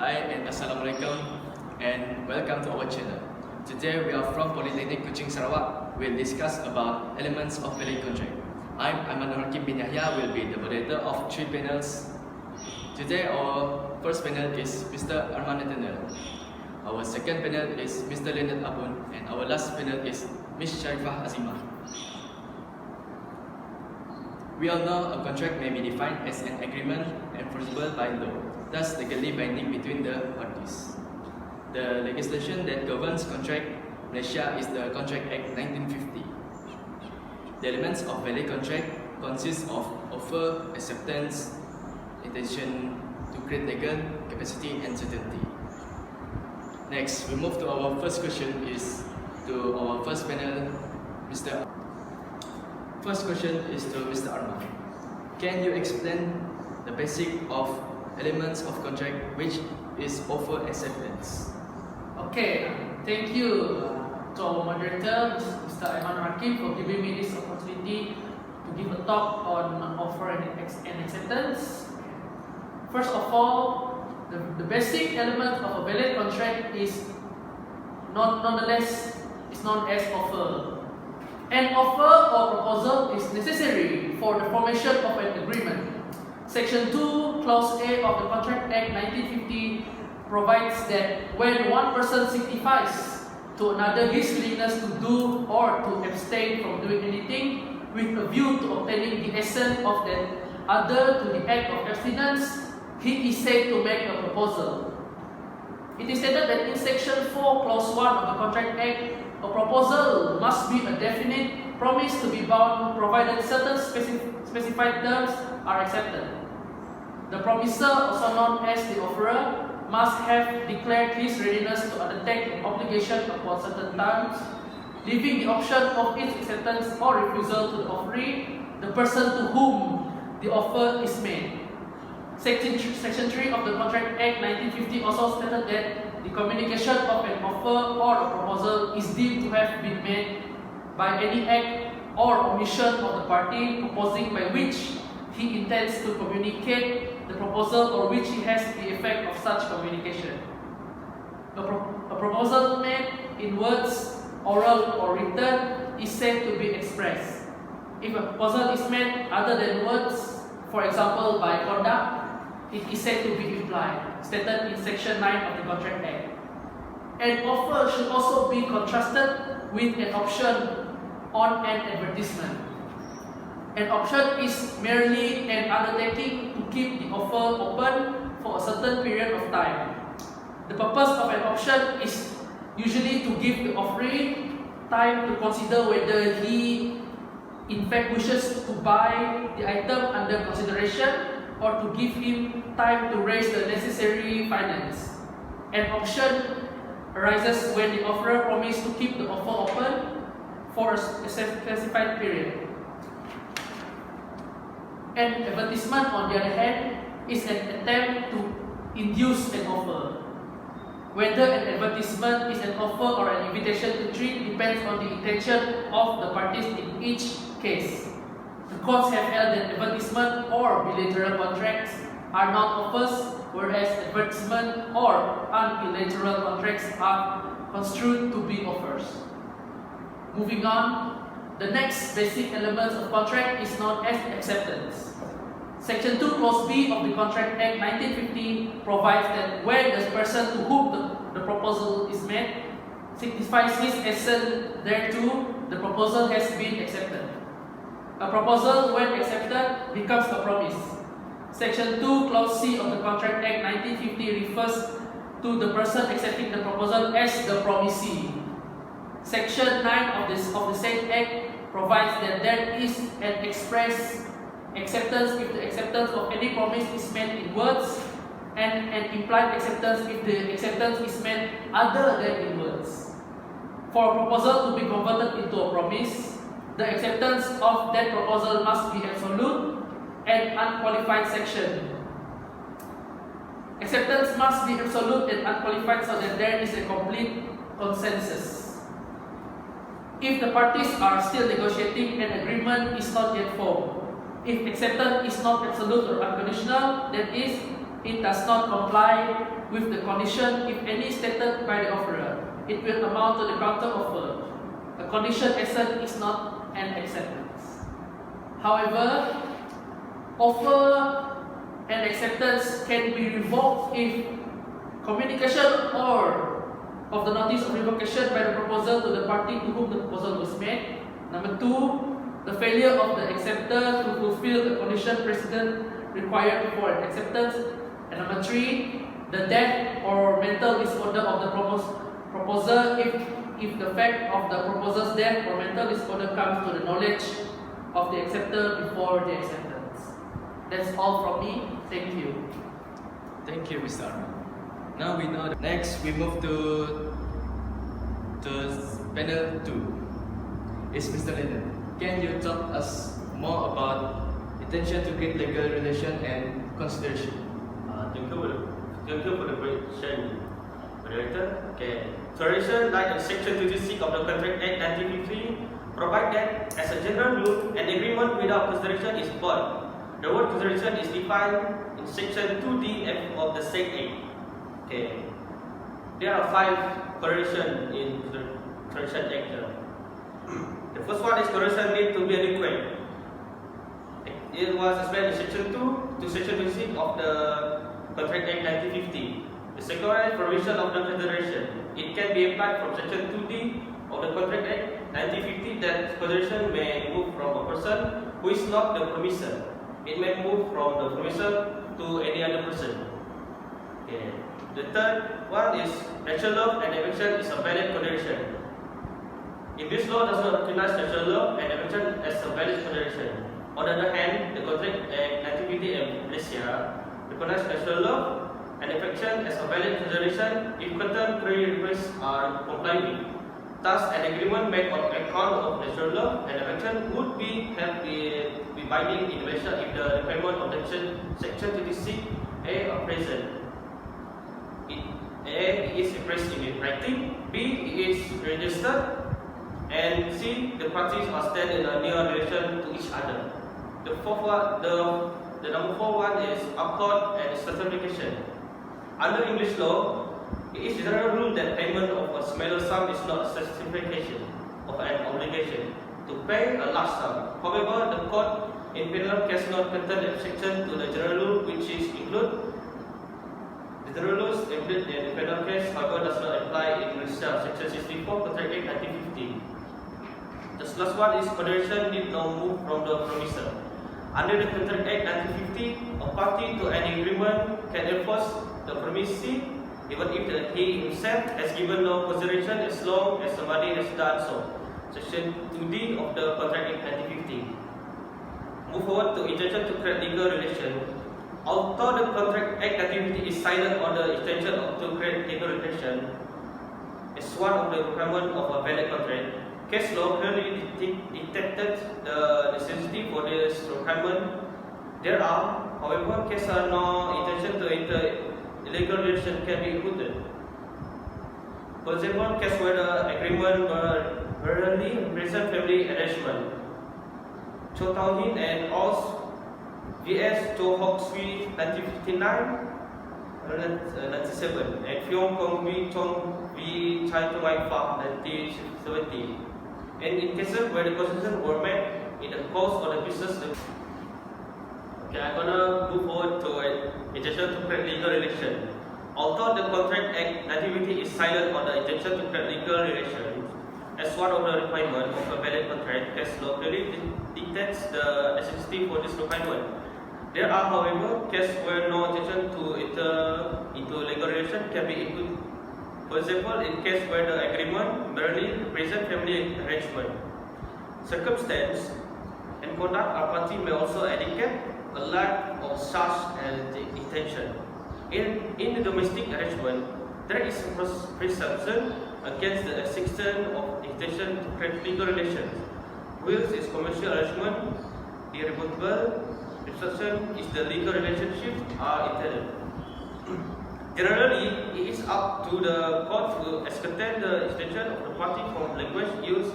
Hi and Assalamualaikum and welcome to our channel. Today we are from Polytechnic Kuching Sarawak. We'll discuss about elements of valid contract. I'm Aimanul Hakim bin Yahya, will be the moderator of 3 panels. Today our first panel is Mr. Arman Nathaniel. Our second panel is Mr. Leonard Abun, and our last panel is Ms. Sharifah Azimah. We all know a contract may be defined as an agreement enforceable by law, thus legally binding between the parties. The legislation that governs contract Malaysia is the Contract Act 1950. The elements of valid contract consist of offer, acceptance, intention to create legal capacity and certainty. Next, we move to our first question is to our first panel, Mr. First question is to Mr. Arman. Can you explain the basic of elements of contract, which is offer acceptance? Okay, thank you to our moderator, Mr. Aiman Hakim, for giving me this opportunity to give a talk on offer and acceptance. First of all, the basic element of a valid contract is nonetheless known as offer. An offer or proposal is necessary for the formation of an agreement. Section 2, Clause A of the Contract Act 1950 provides that when one person signifies to another his willingness to do or to abstain from doing anything with a view to obtaining the assent of that other to the act of abstinence, he is said to make a proposal. It is stated that in Section 4, Clause 1 of the Contract Act, a proposal must be a definite promise to be bound provided certain specified terms are accepted. The promisor, also known as the offerer, must have declared his readiness to undertake an obligation upon certain terms, leaving the option of its acceptance or refusal to the offeree, the person to whom the offer is made. Section 3 of the Contract Act 1950 also stated that the communication of an offer or a proposal is deemed to have been made by any act or omission of the party proposing, by which he intends to communicate the proposal or which he has the effect of such communication. A proposal made in words, oral or written, is said to be expressed. If a proposal is made other than words, for example by conduct, it is said to be implied, stated in Section 9 of the Contract Act. An offer should also be contrasted with an option on an advertisement. An option is merely an undertaking to keep the offer open for a certain period of time. The purpose of an option is usually to give the offeree time to consider whether he in fact wishes to buy the item under consideration, or to give him time to raise the necessary finance. An option arises when the offerer promises to keep the offer open for a specified period. An advertisement, on the other hand, is an attempt to induce an offer. Whether an advertisement is an offer or an invitation to treat depends on the intention of the parties in each case. The courts have held that advertisement or bilateral contracts are not offers, whereas advertisement or unilateral contracts are construed to be offers. Moving on, the next basic element of contract is known as acceptance. Section 2, Clause B of the Contract Act 1950 provides that when the person to whom the proposal is made signifies his assent thereto, the proposal has been accepted. A proposal, when accepted, becomes a promise. Section 2, Clause C of the Contract Act 1950 refers to the person accepting the proposal as the promisee. Section 9 of the same Act provides that there is an express acceptance if the acceptance of any promise is made in words, and an implied acceptance if the acceptance is made other than in words. For a proposal to be converted into a promise, the acceptance of that proposal must be absolute and unqualified. Section. Acceptance must be absolute and unqualified so that there is a complete consensus. If the parties are still negotiating, an agreement is not yet formed. If acceptance is not absolute or unconditional, that is, it does not comply with the condition, if any, stated by the offerer, it will amount to the counter-offer. A condition asset is not an acceptance. However, offer and acceptance can be revoked if communication or of the notice of revocation by the proposer to the party to whom the proposal was made. Number 2, the failure of the acceptor to fulfill the condition precedent required for an acceptance. And number 3, the death or mental disorder of the proposer if the fact of the proposer's death or mental disorder comes to the knowledge of the acceptor before the acceptance. That's all from me. Thank you. Thank you, Mr. Arman. Now we know. Next, we move to panel 2. It's Mr. Lennon. Can you talk us more about intention to create legal relation and consideration? Thank you for the question, moderator. Okay. Tradition, like in Section 26 of the Contract Act 1950, provide that as a general rule, an agreement without consideration is void. The word consideration is defined in Section 2D of the said Act. Okay. There are 5 conditions in the Tradition Act. The first one is consideration need to be adequate. It was explained in Section 2 to Section 26 of the Contract Act 1950. The second one is provision of non-consideration. It can be applied from Section 2D of the Contract Act 1950 that consideration may move from a person who is not the promisor. It may move from the promisor to any other person. Okay. The third one is natural love and affection is a valid consideration. If this law does not recognize natural love and affection as a valid consideration, on the other hand, the Contract Act 1950 in Malaysia recognize natural love and affection as a valid consideration if contemporary requests are complied with. Thus, an agreement made on account of natural love and affection would be binding in Malaysia if the requirement of Section 26A are present. A is expressed in writing, B is registered, and C, the parties are stand in a near relation to each other. The number 4 one is accord and certification. Under English law, it is general rule that payment of a smaller sum is not a certification of an obligation to pay a large sum. However, the court in penal case not contain exception to the general rule, which is include the general rules included in the penal case, however, does not apply in Malaysia. Section 64, Contract Act 1950. The last one is consideration need not move from the promisor. Under the Contract Act 1950, a party to an agreement can enforce the promisee even if he himself has given no consideration as long as somebody has done so. Section 2D of the Contract Act 1950. Move forward to intention to create legal relation. Although the Contract Act 1950 is silent on the intention to create legal relation as one of the requirements of a valid contract, case law clearly detected the necessity for this requirement. There are, however, cases are no intention to enter illegal relation can be included. For example, case where the agreement merely represent family arrangement. Cho Tao Hin and Oz vs. Cho Hock Sui 1959 97 and Pheong Kong V Chong V Chai Tong Ai Fa 1970. And in cases where the concessions were made in the course of the business. Okay, I'm gonna move forward to intention to create legal relation. Although the Contract Act 1950 is silent on the intention to create legal relations as one of the requirements of a valid contract, case law clearly detects the necessity for this requirement. There are, however, cases where no intention to enter into legal relation can be included. For example, in case where the agreement merely represents family arrangement. Circumstance and conduct of party may also indicate a lack of such intention. In the domestic arrangement, there is a presumption against the existence of intention to create legal relations. Whilst its commercial arrangement, irrevocable presumption is the legal relationship are intended. Generally, it is up to the court to ascertain the extension of the party from language used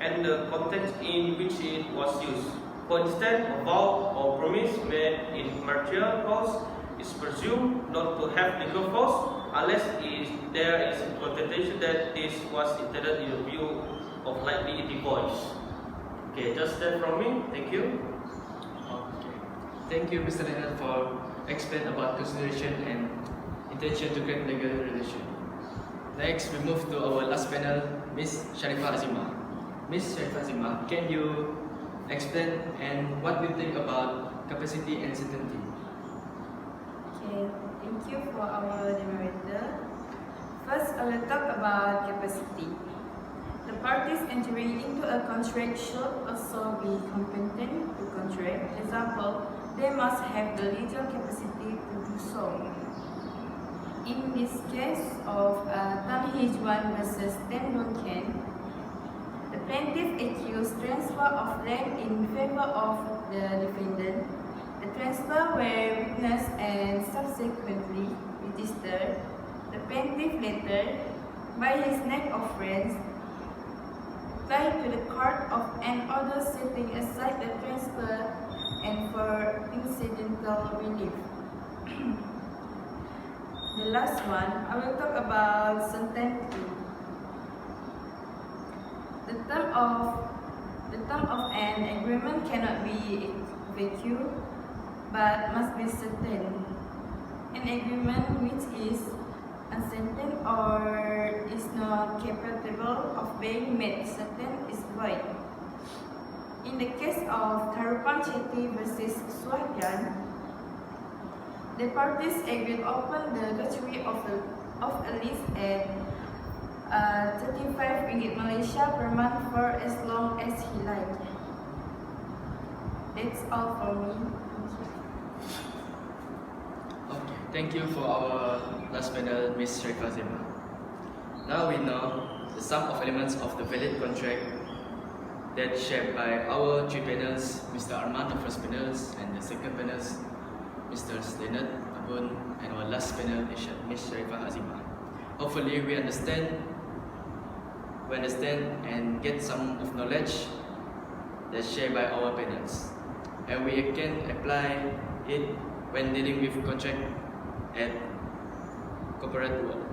and the context in which it was used. For instance, a vow or promise made in martial cause is presumed not to have legal force unless there is contention that this was intended in view of liability voice. Okay, just that from me. Thank you. Okay. Thank you, Mr. Leonard, for explaining about consideration and intention to create legal relation. Next, we move to our last panel, Ms. Sharifah Azimah. Ms. Sharifah Azimah, can you explain and what do you think about capacity and certainty? Okay, thank you for our moderator. First, I will talk about capacity. The parties entering into a contract should also be competent to contract. Example, they must have the legal capacity to do so. In this case of Tan Hijwan versus Tan Don Ken, the plaintiff accused transfer of land in favor of the defendant. The transfer were witnessed and subsequently registered. The plaintiff later, by his neck of friends, applied to the court of an order setting aside the transfer and for incidental relief. The last one, I will talk about certainty. The term of an agreement cannot be vague, but must be certain. An agreement which is uncertain or is not capable of being made certain is void. In the case of Tharupan Chetty versus Suhadyan, the parties agreed upon the gratuity of a lease at 35 ringgit Malaysia per month for as long as he liked. That's all for me. Okay, thank you for our last panel, Ms. Sharifah Azimah. Now we know the sum of elements of the valid contract that shared by our three panels, Mr. Arman, the first panels, and the second panels, Mr. Leonard Abun, and our last panel, Ms. Sharifah Azimah. Hopefully we understand and get some of knowledge that's shared by our panels, and we can apply it when dealing with contract at corporate world.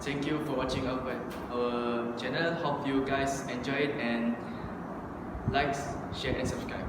Thank you for watching our channel. Hope you guys enjoy it and like, share and subscribe.